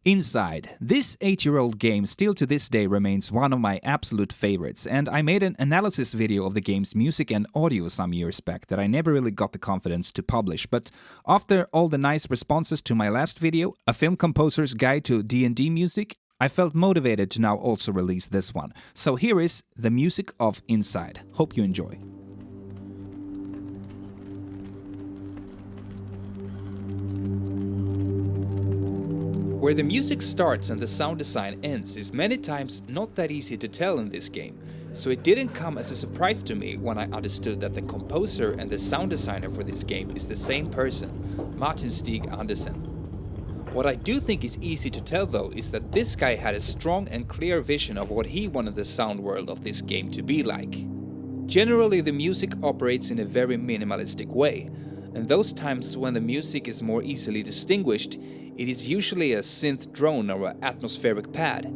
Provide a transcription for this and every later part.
Inside. This 8-year-old game still to this day remains one of my absolute favorites, and I made an analysis video of the game's music and audio some years back that I never really got the confidence to publish, but after all the nice responses to my last video, A Film Composer's Guide to D&D Music, I felt motivated to now also release this one. So here is the music of Inside. Hope you enjoy. Where the music starts and the sound design ends is many times not that easy to tell in this game, so it didn't come as a surprise to me when I understood that the composer and the sound designer for this game is the same person, Martin Stig Andersen. What I do think is easy to tell though is that this guy had a strong and clear vision of what he wanted the sound world of this game to be like. Generally the music operates in a very minimalistic way, and those times when the music is more easily distinguished, it is usually a synth drone or an atmospheric pad.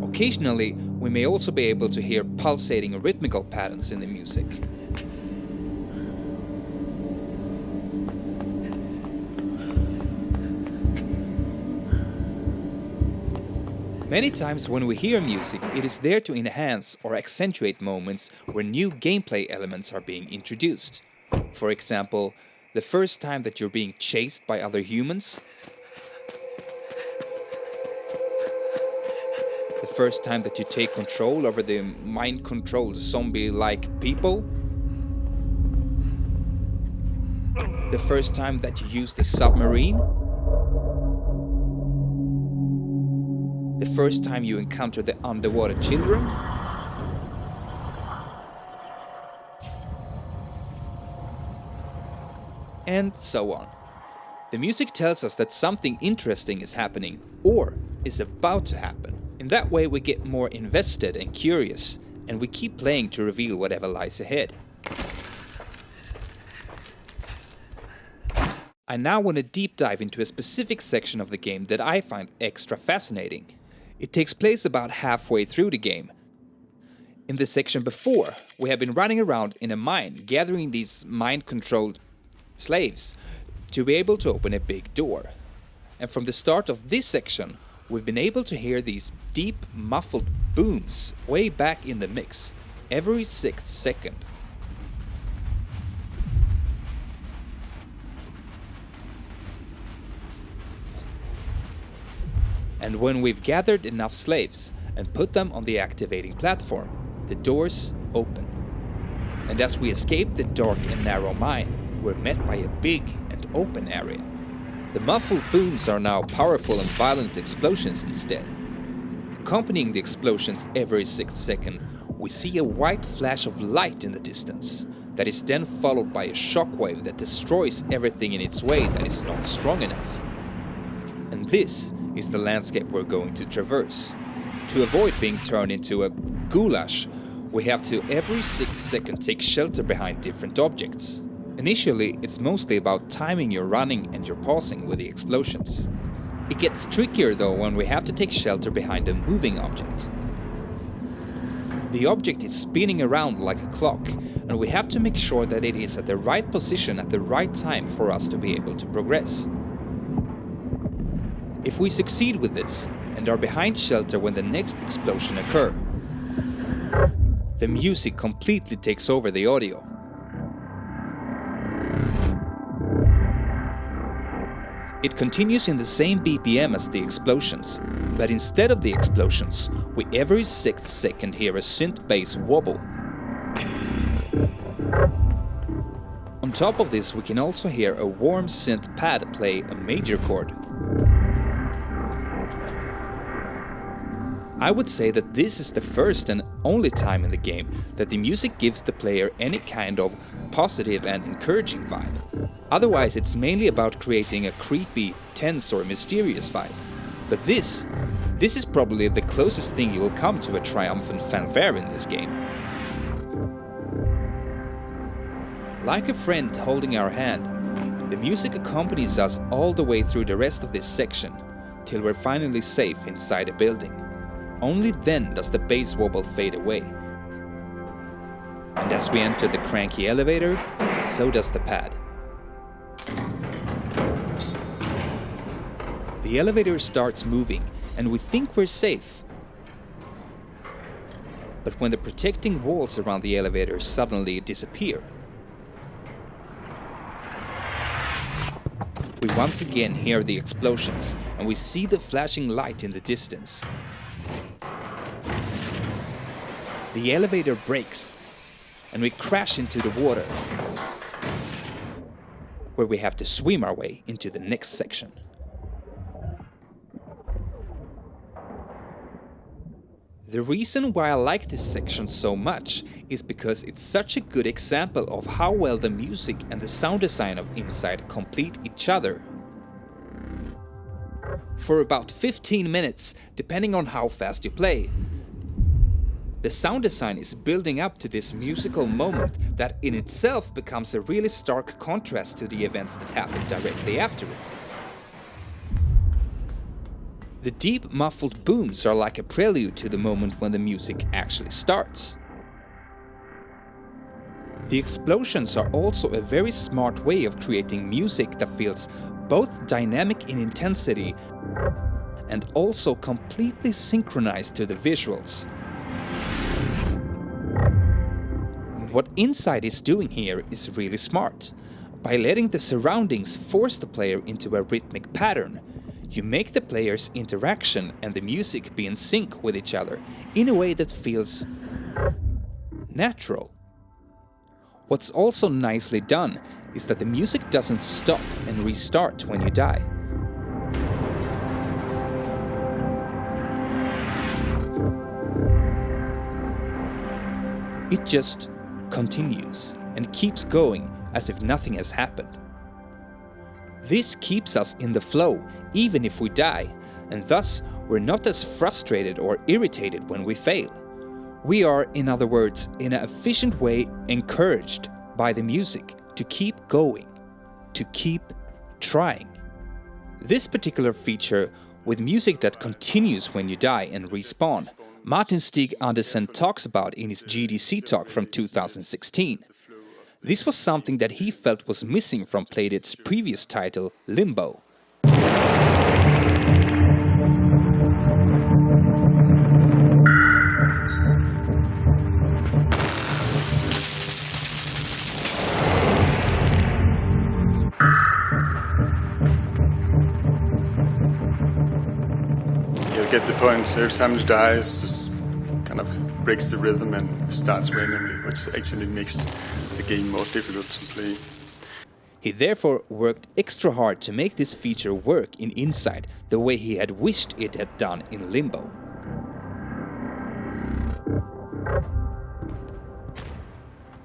Occasionally, we may also be able to hear pulsating rhythmical patterns in the music. Many times when we hear music, it is there to enhance or accentuate moments where new gameplay elements are being introduced. For example, the first time that you're being chased by other humans, the first time that you take control over the mind-controlled zombie-like people, the first time that you use the submarine, the first time you encounter the underwater children, and so on. The music tells us that something interesting is happening or is about to happen. In that way we get more invested and curious, and we keep playing to reveal whatever lies ahead. I now want to deep dive into a specific section of the game that I find extra fascinating. It takes place about halfway through the game. In the section before, we have been running around in a mine gathering these mind-controlled slaves to be able to open a big door. And from the start of this section, we've been able to hear these deep, muffled booms way back in the mix, every 6th second. And when we've gathered enough slaves and put them on the activating platform, the doors open. And as we escape the dark and narrow mine, we're met by a big and open area. The muffled booms are now powerful and violent explosions instead. Accompanying the explosions every 6th second, we see a white flash of light in the distance, that is then followed by a shockwave that destroys everything in its way that is not strong enough. And this is the landscape we're going to traverse. To avoid being turned into a goulash, we have to every 6th second take shelter behind different objects. Initially, it's mostly about timing your running and your pausing with the explosions. It gets trickier though when we have to take shelter behind a moving object. The object is spinning around like a clock, and we have to make sure that it is at the right position at the right time for us to be able to progress. If we succeed with this and are behind shelter when the next explosion occurs, the music completely takes over the audio. It continues in the same BPM as the explosions, but instead of the explosions, we every 6th second hear a synth bass wobble. On top of this, we can also hear a warm synth pad play a major chord. I would say that this is the first and only time in the game that the music gives the player any kind of positive and encouraging vibe. Otherwise, it's mainly about creating a creepy, tense or mysterious vibe. But this is probably the closest thing you will come to a triumphant fanfare in this game. Like a friend holding our hand, the music accompanies us all the way through the rest of this section, till we're finally safe inside a building. Only then does the bass wobble fade away. And as we enter the cranky elevator, so does the pad. The elevator starts moving, and we think we're safe. But when the protecting walls around the elevator suddenly disappear, we once again hear the explosions, and we see the flashing light in the distance. The elevator brakes, and we crash into the water, where we have to swim our way into the next section. The reason why I like this section so much is because it's such a good example of how well the music and the sound design of Inside complete each other. For about 15 minutes, depending on how fast you play, the sound design is building up to this musical moment that in itself becomes a really stark contrast to the events that happen directly after it. The deep muffled booms are like a prelude to the moment when the music actually starts. The explosions are also a very smart way of creating music that feels both dynamic in intensity and also completely synchronized to the visuals. What Inside is doing here is really smart. By letting the surroundings force the player into a rhythmic pattern, you make the player's interaction and the music be in sync with each other in a way that feels natural. What's also nicely done is that the music doesn't stop and restart when you die. It just continues and keeps going as if nothing has happened. This keeps us in the flow even if we die, and thus we're not as frustrated or irritated when we fail. We are, in other words, in an efficient way encouraged by the music to keep going, to keep trying. This particular feature with music that continues when you die and respawn, Martin Stig Andersen talks about in his GDC talk from 2016. This was something that he felt was missing from Playdeads' previous title, Limbo. You get the point. Every time you die, it just kind of breaks the rhythm and starts randomly, which actually makes the game more difficult to play. He therefore worked extra hard to make this feature work in Inside the way he had wished it had done in Limbo.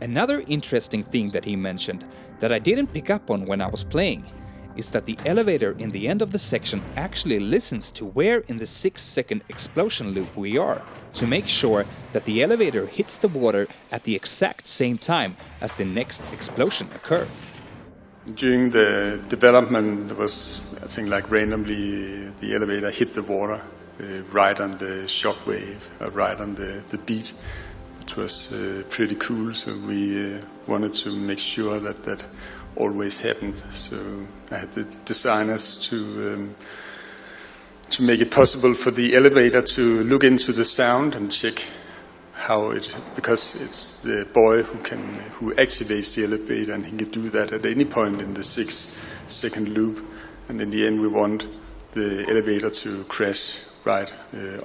Another interesting thing that he mentioned that I didn't pick up on when I was playing is that the elevator in the end of the section actually listens to where in the 6-second explosion loop we are, to make sure that the elevator hits the water at the exact same time as the next explosion occurs. During the development, there was, I think, like randomly the elevator hit the water right on the shockwave, right on the beat. It was pretty cool, so we wanted to make sure that that always happened. So I had the designers to make it possible for the elevator to look into the sound and check how it, because it's the boy who activates the elevator, and he can do that at any point in the 6-second loop. And in the end, we want the elevator to crash right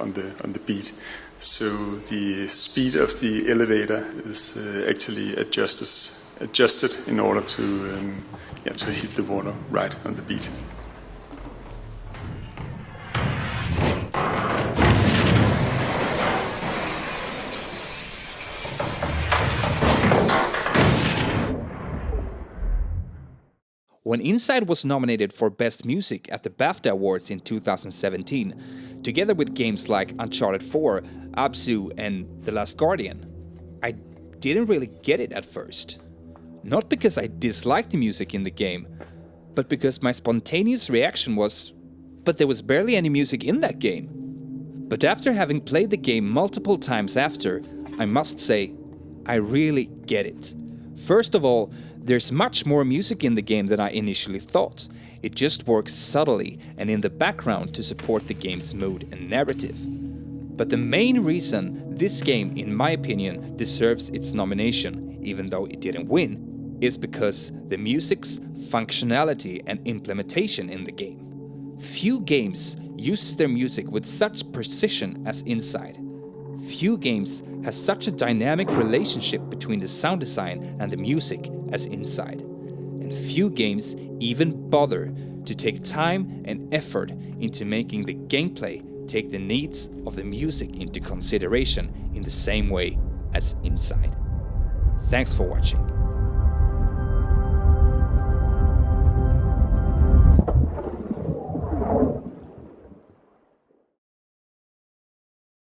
on the beat. So the speed of the elevator is actually adjusted in order to hit the water right on the beat. When Inside was nominated for Best Music at the BAFTA Awards in 2017, together with games like Uncharted 4, Abzu and The Last Guardian, I didn't really get it at first. Not because I disliked the music in the game, but because my spontaneous reaction was, but there was barely any music in that game. But after having played the game multiple times after, I must say, I really get it. First of all, There's much more music in the game than I initially thought. It just works subtly and in the background to support the game's mood and narrative. But the main reason this game, in my opinion, deserves its nomination, even though it didn't win, is because the music's functionality and implementation in the game. Few games use their music with such precision as Inside. Few games has such a dynamic relationship between the sound design and the music as Inside. And few games even bother to take time and effort into making the gameplay take the needs of the music into consideration in the same way as Inside. Thanks for watching.